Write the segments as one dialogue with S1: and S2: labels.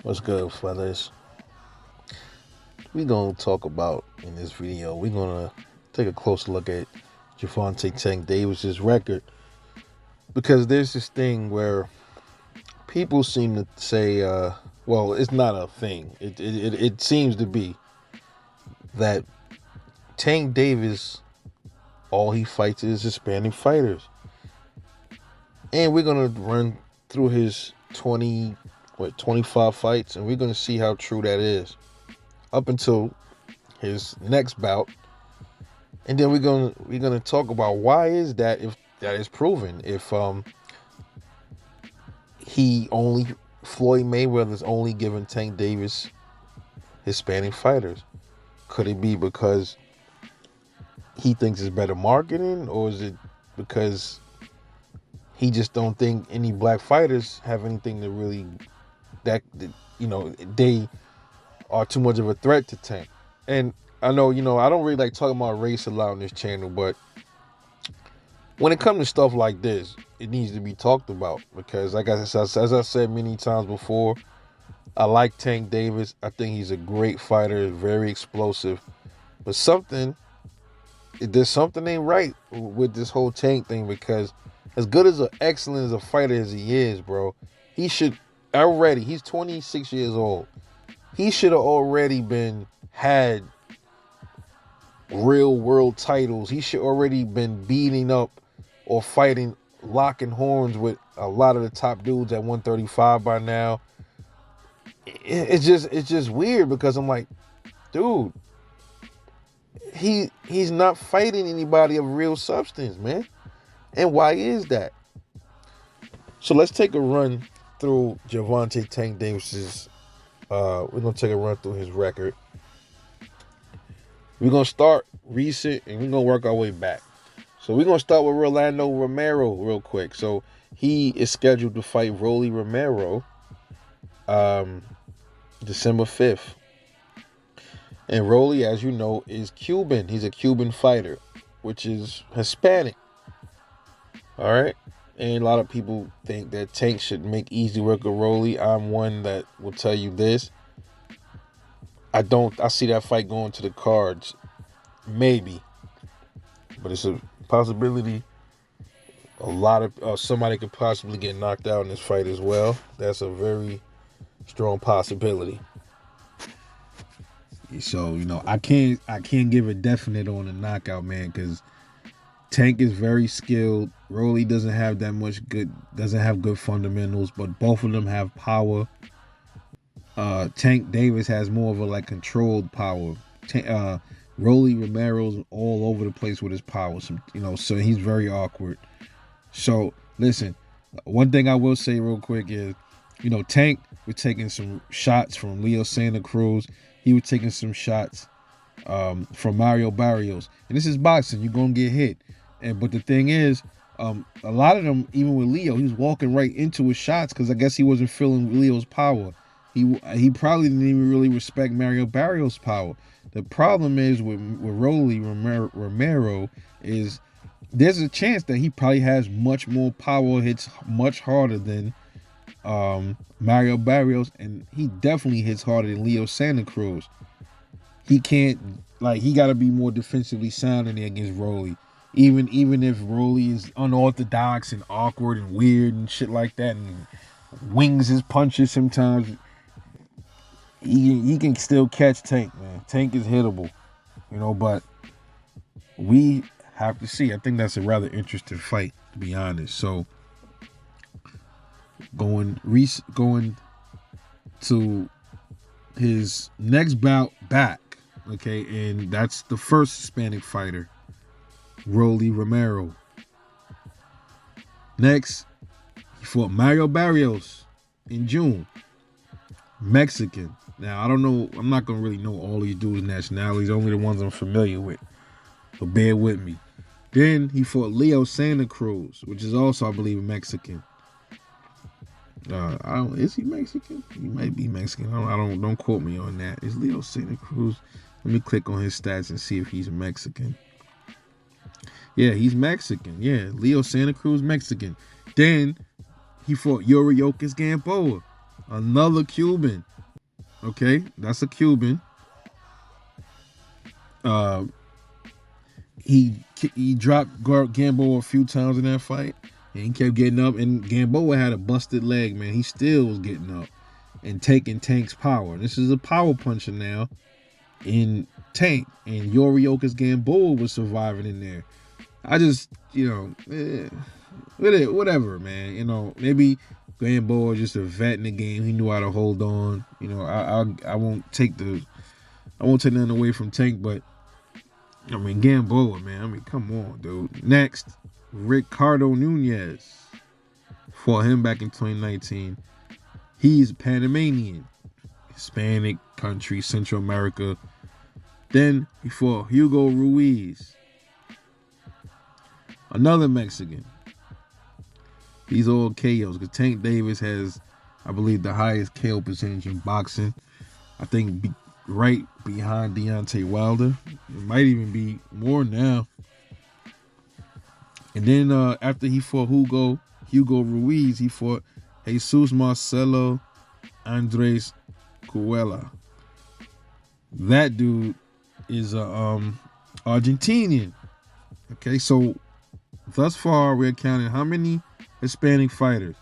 S1: What's good, fellas? We gonna talk about in this video. We're gonna take a closer look at Gervonta Tank Davis's record because there's this thing where people seem to say, well, it's not a thing. It seems to be that Tank Davis, all he fights is Hispanic fighters, and we're gonna run through his 25 fights, and we're gonna see how true that is up until his next bout. And then we're gonna talk about why is that, if that is proven, if he only Floyd Mayweather's only giving Tank Davis Hispanic fighters. Could it be because he thinks it's better marketing, or is it because he just don't think any black fighters have anything to really they are too much of a threat to Tank? And I know, I don't really like talking about race a lot on this channel, but when it comes to stuff like this, it needs to be talked about because, like as I said many times before, I like Tank Davis. I think he's a great fighter, very explosive. But there's something ain't right with this whole Tank thing because as good as excellent as a fighter as he is, bro, he should already. He's 26 years old. He should have already had real world titles. He should already been beating up or fighting, locking horns with a lot of the top dudes at 135 by now. It's just weird because I'm like, dude, he's not fighting anybody of real substance, man. And why is that? So let's take a run through Gervonta Tank Davis's. We're gonna take a run through his record. We're gonna start recent and we're gonna work our way back. So we're gonna start with Rolando Romero real quick. So he is scheduled to fight Rolly Romero December 5th. And Rolly, as you know, is Cuban. He's a Cuban fighter, which is Hispanic. All right. And a lot of people think that Tank should make easy work of Rolly. I'm one that will tell you this. I don't. I see that fight going to the cards. Maybe. But it's a possibility. A lot of somebody could possibly get knocked out in this fight as well. That's a very strong possibility. So I can't give a definite on a knockout, man, because Tank is very skilled. Rolly doesn't have good fundamentals, but both of them have power. Tank Davis has more of a controlled power. Rolly Romero's all over the place with his power, so he's very awkward. So listen, one thing I will say real quick is, Tank was taking some shots from Leo Santa Cruz. He was taking some shots from Mario Barrios. And this is boxing. You're going to get hit. But the thing is, a lot of them, even with Leo, he was walking right into his shots because I guess he wasn't feeling Leo's power. He probably didn't even really respect Mario Barrios' power. The problem is with Rolly Romero is there's a chance that he probably has much more power, hits much harder than Mario Barrios, and he definitely hits harder than Leo Santa Cruz. He can't, he got to be more defensively sound in there against Rolly. Even if Rolly is unorthodox and awkward and weird and shit like that and wings his punches sometimes, he can still catch Tank, man. Tank is hittable, but we have to see. I think that's a rather interesting fight, to be honest. So going to his next bout back, okay, and that's the first Hispanic fighter, Rolly Romero. Next, he fought Mario Barrios in June. Mexican. Now, I don't know, I'm not going to really know all these dudes' nationalities, only the ones I'm familiar with. So bear with me. Then he fought Leo Santa Cruz, which is also, I believe, Mexican. Is he Mexican? He might be Mexican. Don't quote me on that. Is Leo Santa Cruz? Let me click on his stats and see if he's Mexican. Yeah, he's Mexican. Yeah, Leo Santa Cruz, Mexican. Then he fought Yuriokis Gamboa. Another Cuban. Okay, that's a Cuban. Uh, he dropped Gamboa a few times in that fight, and he kept getting up. And Gamboa had a busted leg, man. He still was getting up and taking Tank's power. This is a power puncher now in Tank, and Yorioka's Gamboa was surviving in there. I just, whatever, man. Maybe Gamboa just a vet in the game. He knew how to hold on. I won't take nothing away from Tank, but I mean Gamboa, man. I mean, come on, dude. Next, Ricardo Nunez. Fought him back in 2019. He's Panamanian, Hispanic country, Central America. Then he fought Hugo Ruiz, another Mexican. These all KOs, because Tank Davis has, I believe, the highest KO percentage in boxing. I think right behind Deontay Wilder. It might even be more now. And then after he fought Hugo Ruiz, he fought Jesus Marcelo Andres Cuella. That dude is Argentinian. Okay, so thus far we're counting how many Hispanic fighters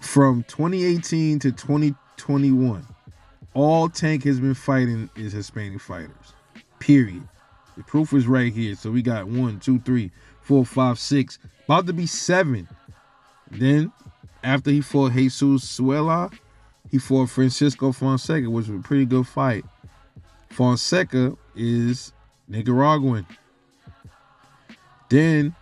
S1: from 2018 to 2021. All Tank has been fighting is Hispanic fighters. Period. The proof is right here. So we got 1, 2, 3, 4, 5, 6, about to be 7. Then after he fought Jesus Suela, he fought Francisco Fonseca, which was a pretty good fight. Fonseca is Nicaraguan. Then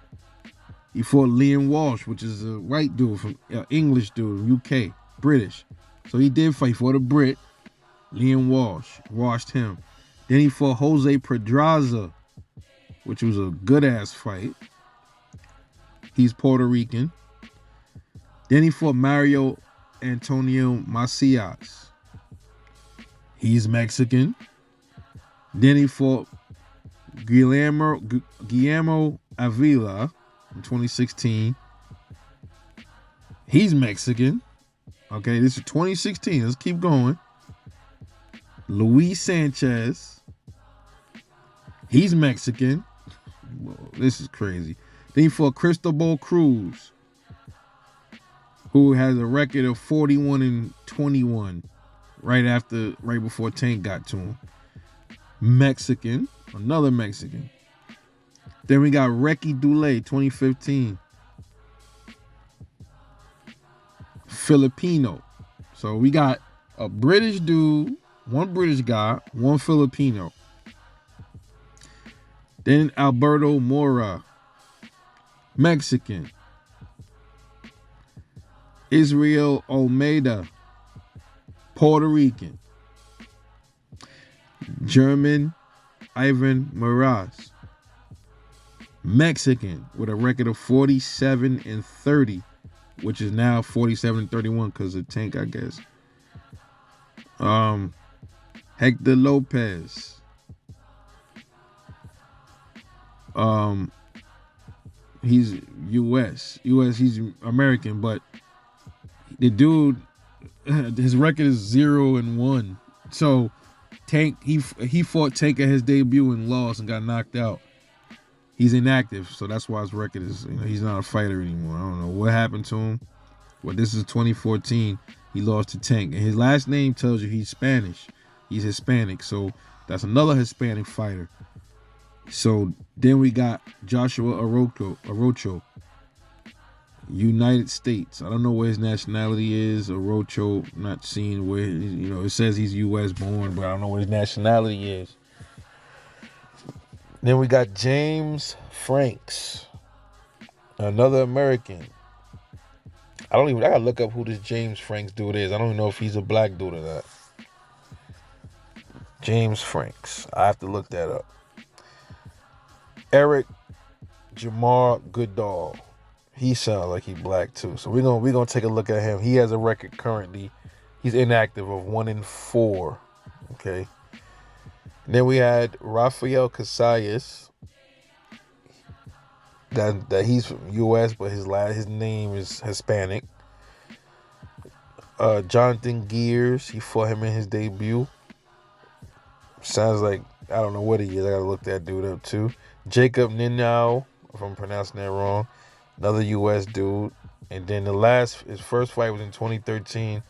S1: he fought Liam Walsh, which is a white dude from English dude, UK, British. So he did fight for the Brit. Liam Walsh washed him. Then he fought Jose Pedraza, which was a good ass fight. He's Puerto Rican. Then he fought Mario Antonio Macias. He's Mexican. Then he fought Guillermo Avila in 2016. He's Mexican. Okay, this is 2016. Let's keep going. Luis Sanchez. He's Mexican. Whoa, this is crazy. Then he fought Cristobal Cruz, who has a record of 41-21 right before Tank got to him. Mexican. Another Mexican. Then we got Reki Dulé, 2015. Filipino. So we got a British dude, one British guy, one Filipino. Then Alberto Mora, Mexican. Israel Almeida, Puerto Rican. German Ivan Maraz, Mexican, with a record of 47-30, which is now 47-31 because of Tank, I guess. Hector Lopez. He's US. He's American, but the dude, his record is 0-1. So Tank, he fought Tank at his debut and lost and got knocked out. He's inactive, so that's why his record is, he's not a fighter anymore. I don't know what happened to him. Well, this is 2014. He lost to Tank. And his last name tells you he's Spanish. He's Hispanic, so that's another Hispanic fighter. So then we got Joshua Arocho, United States. I don't know where his nationality is. Arocho, not seeing where, it says he's U.S. born, but I don't know what his nationality is. Then we got James Franks, another American. I gotta look up who this James Franks dude is. I don't even know if he's a black dude or not. James Franks. I have to look that up. Eric Jamar Goodall. He sounds like he's black too. So we're gonna take a look at him. He has a record currently. He's inactive of 1-4. Okay. And then we had Rafael Casillas. That he's from U.S., but his name is Hispanic. Jonathan Gears, he fought him in his debut. Sounds like, I don't know what he is. I gotta look that dude up too. Jacob Ninau, if I'm pronouncing that wrong, another U.S. dude. And then his first fight was in 2013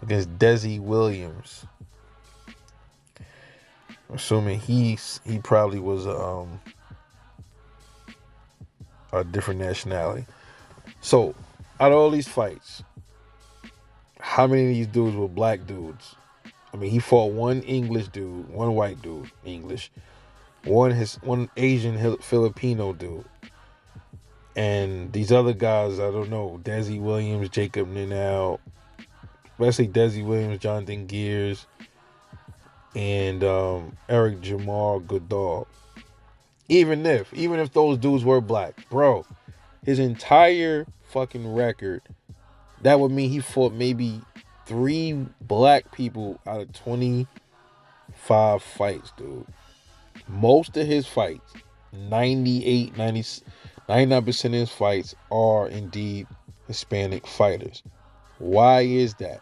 S1: against Desi Williams. I'm assuming he probably was a different nationality. So, out of all these fights, how many of these dudes were black dudes? I mean, he fought one English dude, one white dude, English, one Asian Filipino dude, and these other guys, I don't know, Desi Williams, Jacob Ninau, especially Desi Williams, Jonathan Gears, and Eric Jamal Goodall. Even if those dudes were black, bro, his entire fucking record, that would mean he fought maybe 3 black people out of 25 fights, dude. Most of his fights, 99% of his fights are indeed Hispanic fighters. Why is that?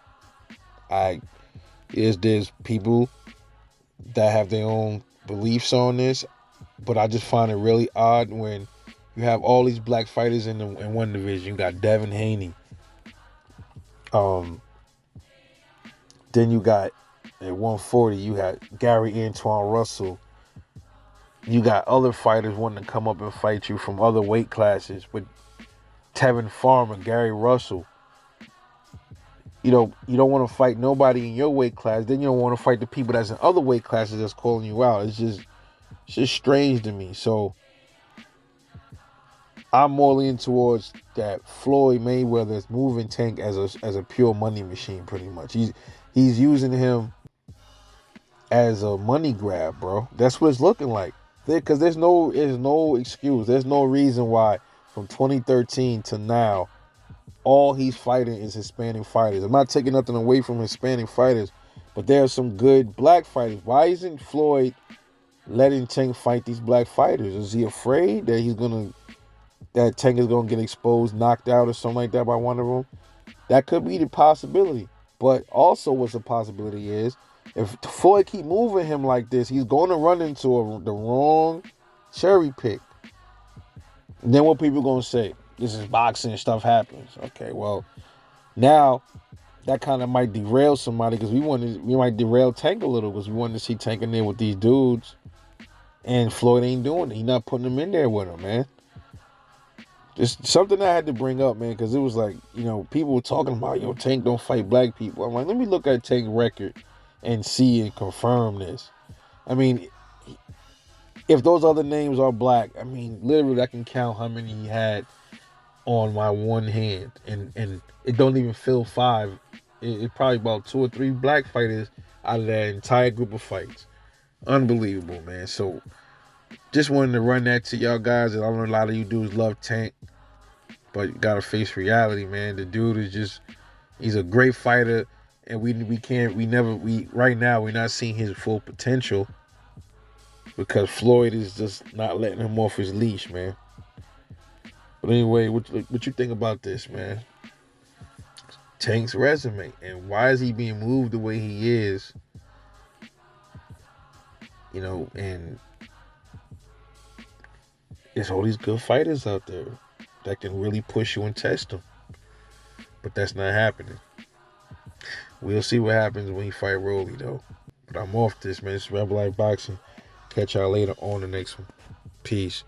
S1: There's people that have their own beliefs on this, but I just find it really odd when you have all these black fighters in one division. You got Devin Haney. Then you got at 140, you had Gary Antoine Russell. You got other fighters wanting to come up and fight you from other weight classes with Tevin Farmer, Gary Russell. You don't want to fight nobody in your weight class. Then you don't want to fight the people that's in other weight classes that's calling you out. It's just strange to me. So I'm more leaning towards that Floyd Mayweather is moving Tank as a pure money machine, pretty much. He's using him as a money grab, bro. That's what it's looking like. Because there's no excuse. There's no reason why from 2013 to now, all he's fighting is Hispanic fighters. I'm not taking nothing away from Hispanic fighters, but there are some good black fighters. Why isn't Floyd letting Tank fight these black fighters? Is he afraid that Tank is gonna get exposed, knocked out, or something like that by one of them? That could be the possibility. But also, what's a possibility is, if Floyd keep moving him like this, he's going to run into the wrong cherry pick. And then what people going to say? This is boxing, stuff happens. Okay, well, now that kind of might derail somebody, because we might derail Tank a little, because we wanted to see Tank in there with these dudes, and Floyd ain't doing it. He's not putting them in there with him, man. Just something I had to bring up, man, because it was like, people were talking about, Tank don't fight black people. I'm like, let me look at Tank's record and see and confirm this. I mean, if those other names are black, I mean, literally I can count how many he had on my one hand, and it don't even fill 5. It's probably about 2 or 3 black fighters out of that entire group of fights. Unbelievable, man. So just wanted to run that to y'all guys. I know a lot of you dudes love Tank, but you gotta face reality, man. The dude is he's a great fighter. And right now we're not seeing his full potential, because Floyd is just not letting him off his leash, man. But anyway, what you think about this, man? Tank's resume, and why is he being moved the way he is? And there's all these good fighters out there that can really push you and test them, but that's not happening. We'll see what happens when he fight Rolly, though. But I'm off this, man. It's Rebel Life Boxing. Catch y'all later on the next one. Peace.